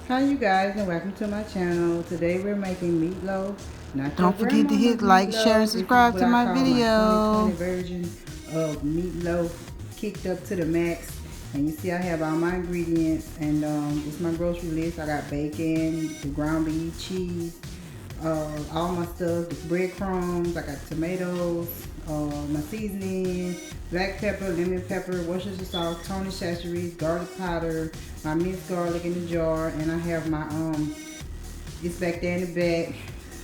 Hi you guys, and welcome to my channel. Today we're making meatloaf. Don't forget to hit like, share, and subscribe This is to what I my call my 2020 video. version of meatloaf kicked up to the max. And you see I have all my ingredients, and this is my grocery list. I got bacon, the ground beef, cheese, all my stuff, the breadcrumbs. I got tomatoes, my seasoning, black pepper, lemon pepper, Worcestershire sauce, Tony Chachere's, garlic powder, my minced garlic in the jar, and I have my it's back there in the back,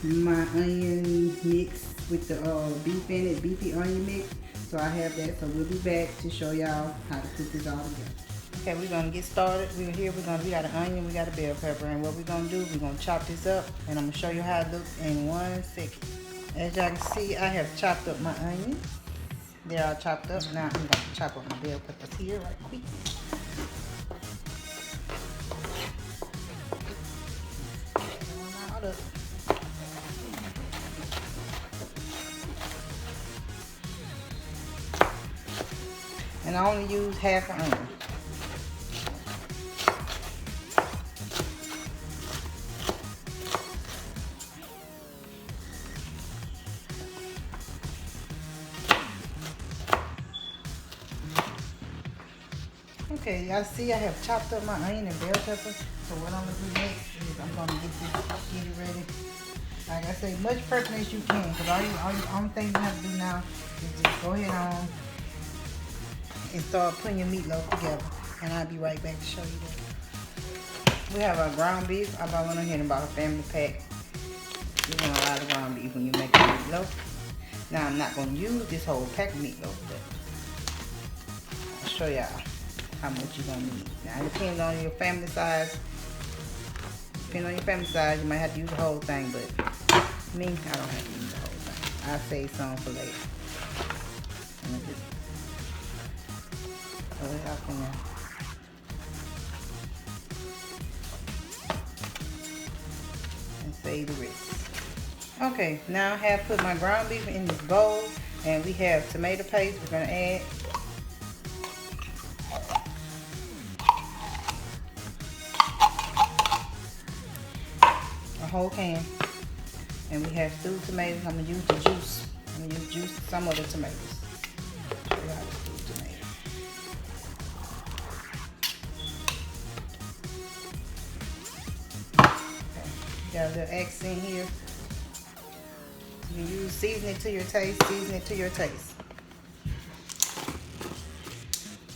my onion mix with the beef in it, beefy onion mix. So I have that. So we'll be back to show y'all how to put this all together. Okay, we're gonna get started. We got an onion, we got a bell pepper, and what we're gonna do, we're gonna chop this up, and I'm gonna show you how it looks in 1 second. As y'all can see, I have chopped up my onions. They're all chopped up. Now I'm gonna chop up my bell peppers here right quick. All up. And I only use half an onion. Okay, y'all see I have chopped up my onion and bell pepper. So what I'm gonna do next is I'm gonna get it ready. Like I say, much perfect as you can, because all you only thing you have to do now is just go ahead on and start putting your meatloaf together. And I'll be right back to show you that. We have our ground beef. I went ahead and bought a family pack. You're gonna a lot of ground beef when you make your meatloaf. Now I'm not gonna use this whole pack of meatloaf, but I'll show y'all how much you're gonna need. Now it depends on your family size. Depending on your family size, you might have to use the whole thing, but me, I don't have to use the whole thing. I'll save some for later. Let me just throw it out in there. And save the rest. Okay, now I have put my ground beef in this bowl, and we have tomato paste we're gonna add. A whole can. And we have stewed tomatoes. I'm gonna use the juice. I'm gonna use juice some of the tomatoes. Show you how to stew tomatoes. Okay. Got a little accent here. You can use seasoning to your taste. Season it to your taste.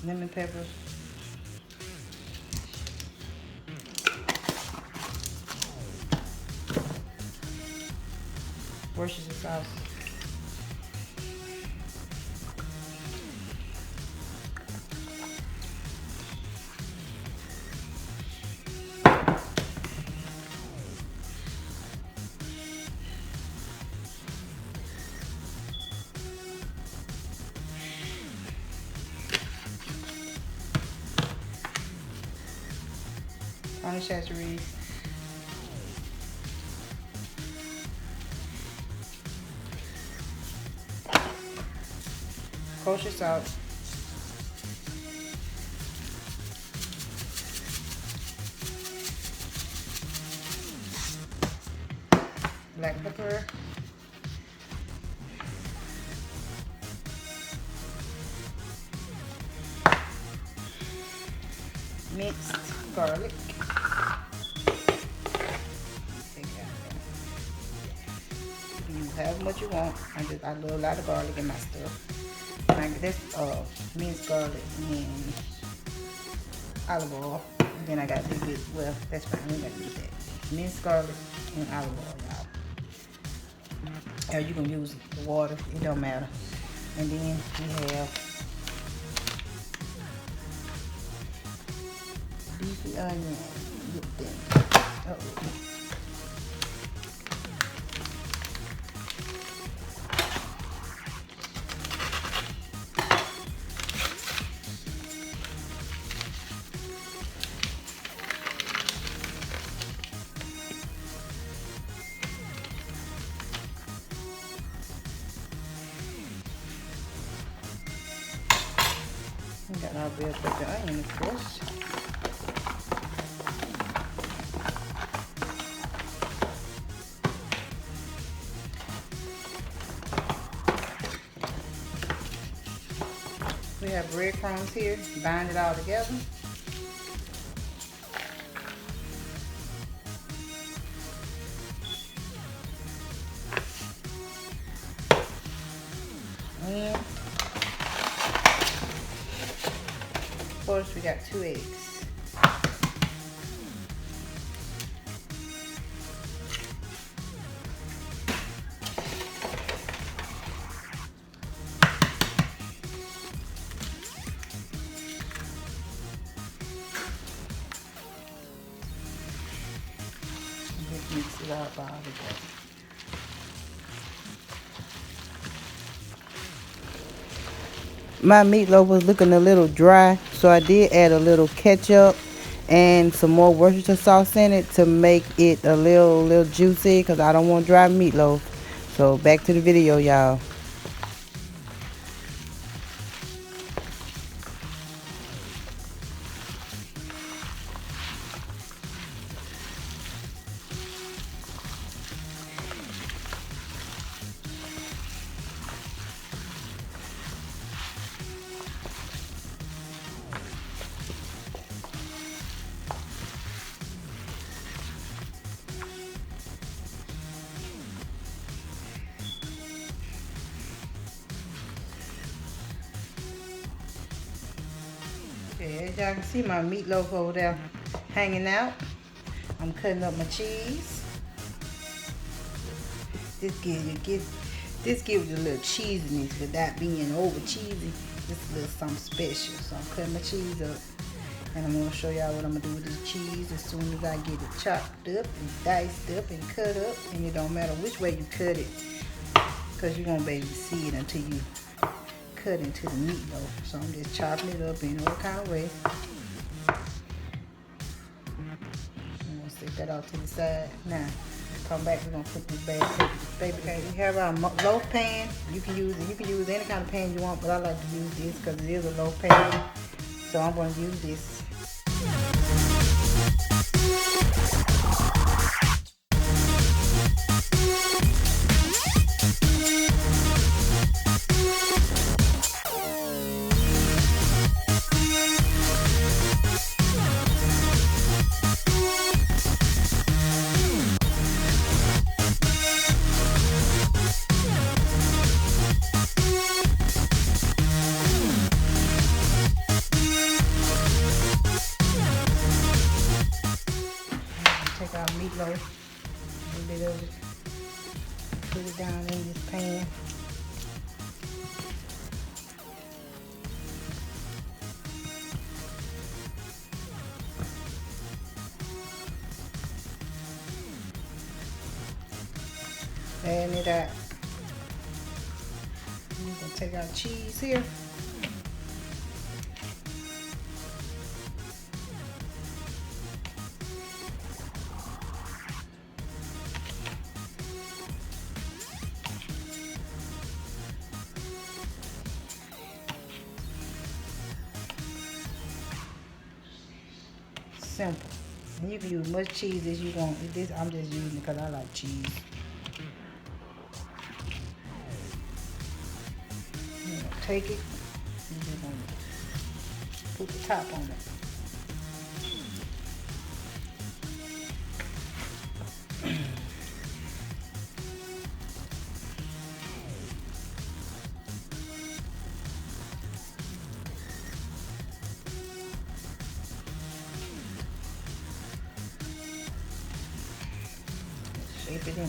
Lemon pepper. Worcestershire sauce. Tony Chachere's. Kosher salt. Black pepper. Minced garlic. You have what you want. I love a lot of garlic in my stuff. Like this minced garlic and olive oil. And then I got a little bit, well, that's fine, we got to use that. Minced garlic and olive oil, y'all. Or you can use the water, it don't matter. And then we have beefy onion. Good thing. Uh-oh. We got our bell pepper onion, of course. have breadcrumbs here. Bind it all together. And of course we got 2 eggs. Mix it up all together. My meatloaf was looking a little dry, so I did add a little ketchup and some more Worcestershire sauce in it to make it a little juicy, because I don't want dry meatloaf. So back to the video, y'all. Okay, as y'all can see my meatloaf over there hanging out. I'm cutting up my cheese. This gives it a little cheesiness without being over cheesy. Just a little something special. So I'm cutting my cheese up. And I'm going to show y'all what I'm going to do with this cheese as soon as I get it chopped up and diced up and cut up. And it don't matter which way you cut it, because you won't be able to see it until you cut into the meatloaf. So I'm just chopping it up in all kind of way. I'm going to set that off to the side. Now, come back, we're going to put this baby cake. We have our loaf pan. You can use any kind of pan you want, but I like to use this because it is a loaf pan. So I'm going to use this. Take our meatloaf, a little bit of it, put it down in this pan. Adding it out. We're going to take our cheese here. Simple. And you can use as much cheese as you want. This I'm just using it because I like cheese. You're gonna take it and you're gonna put the top on it. Shape it in there.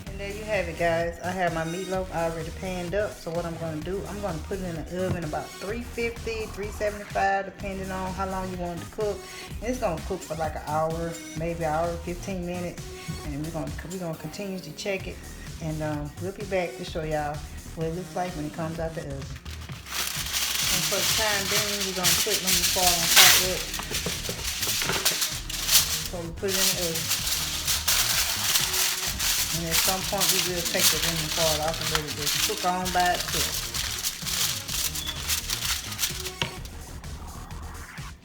And there you have it, guys. I have my meatloaf already panned up. So what I'm going to do, I'm going to put it in the oven about 350, 375, depending on how long you want it to cook. And it's going to cook for like an hour, maybe an hour, 15 minutes. And we're going to continue to check it. And we'll be back to show y'all what it looks like when it comes out the oven. for the time being, we're gonna put lemon foil on top of it. So we put it in the oven. And at some point we will take the lemon foil off and let it just cook on by itself.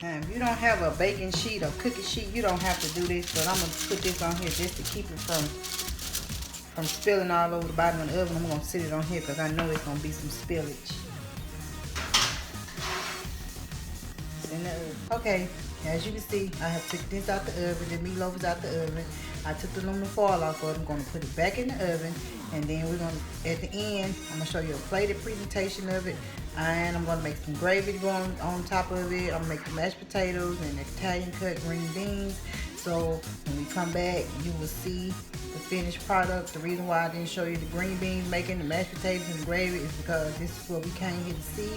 Now, if you don't have a baking sheet or cookie sheet, you don't have to do this, but I'm gonna put this on here just to keep it from spilling all over the bottom of the oven. I'm gonna sit it on here because I know it's gonna be some spillage. In the oven. Okay, as you can see, I have took this out the oven. The meatloaf is out the oven. I took the aluminum foil off of it. I'm gonna put it back in the oven, and then we're gonna, at the end, I'm gonna show you a plated presentation of it. And I'm gonna make some gravy going on top of it. I'm gonna make the mashed potatoes and Italian cut green beans. So when we come back, you will see the finished product. The reason why I didn't show you the green beans making the mashed potatoes and the gravy is because this is what we came here to see,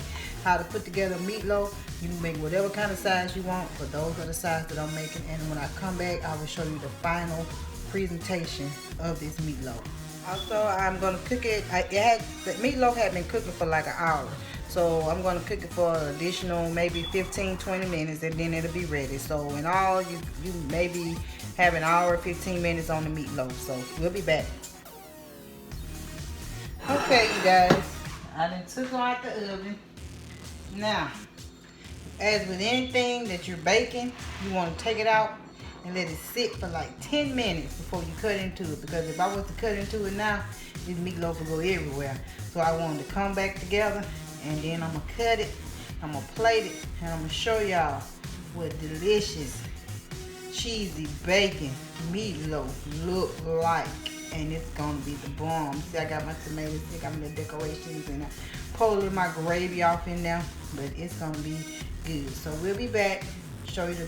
how to put together meatloaf. You can make whatever kind of size you want, but those are the size that I'm making. And when I come back, I will show you the final presentation of this meatloaf. Also, I'm gonna cook it. The meatloaf had been cooking for like an hour. So I'm going to cook it for an additional maybe 15-20 minutes, and then it'll be ready. So in all, you maybe have an hour, 15 minutes on the meatloaf. So we'll be back. Okay, you guys, I done took it out the oven. Now, as with anything that you're baking, you want to take it out and let it sit for like 10 minutes before you cut into it. Because if I was to cut into it now, this meatloaf will go everywhere. So I wanted to come back together. And then I'm gonna cut it, I'm gonna plate it, and I'm gonna show y'all what delicious, cheesy bacon meatloaf look like. And it's gonna be the bomb. See, I got my tomatoes, I got my decorations, and I pulled my gravy off in there, but it's gonna be good. So we'll be back, show you the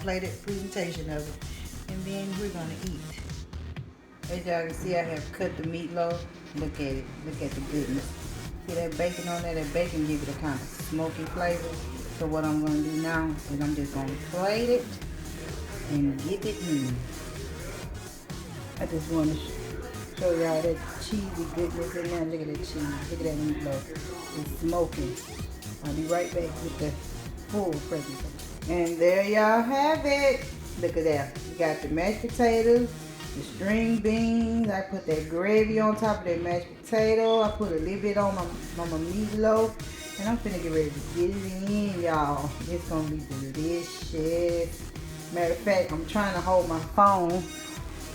plated presentation of it, and then we're gonna eat. As y'all can see, I have cut the meatloaf. Look at it, look at the goodness. See that bacon on there? That bacon gives it a kind of smoky flavor. So what I'm going to do now is I'm just going to plate it and get it in. I just want to show y'all that cheesy goodness in there. Look at that cheese. Look at that meatloaf. It's smoking. I'll be right back with the full presentation. And there y'all have it. Look at that. You got the mashed potatoes, the string beans. I put that gravy on top of that mashed potato. I put a little bit on my meatloaf. And I'm finna get ready to get it in, y'all. It's gonna be delicious. Matter of fact, I'm trying to hold my phone,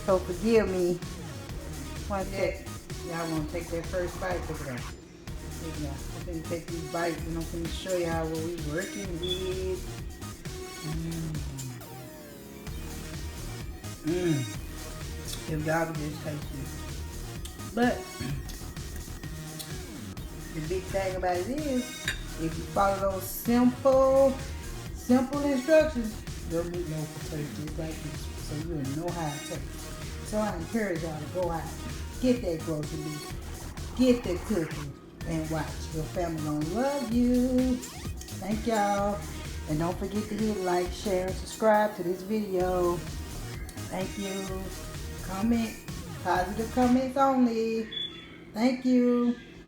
so forgive me. One sec. Y'all wanna take that first bite? Look at that. Look at that. I'm finna take these bites and I'm finna show y'all what we working with. If y'all could just taste it. But the big thing about it is, if you follow those simple instructions, your meatloaf will taste just like this. So you will know how it tastes. So I encourage y'all to go out, get that grocery list, get that cooking, and watch. Your family gonna love you. Thank y'all. And don't forget to hit like, share, and subscribe to this video. Thank you. Comment. Positive comments only. Thank you.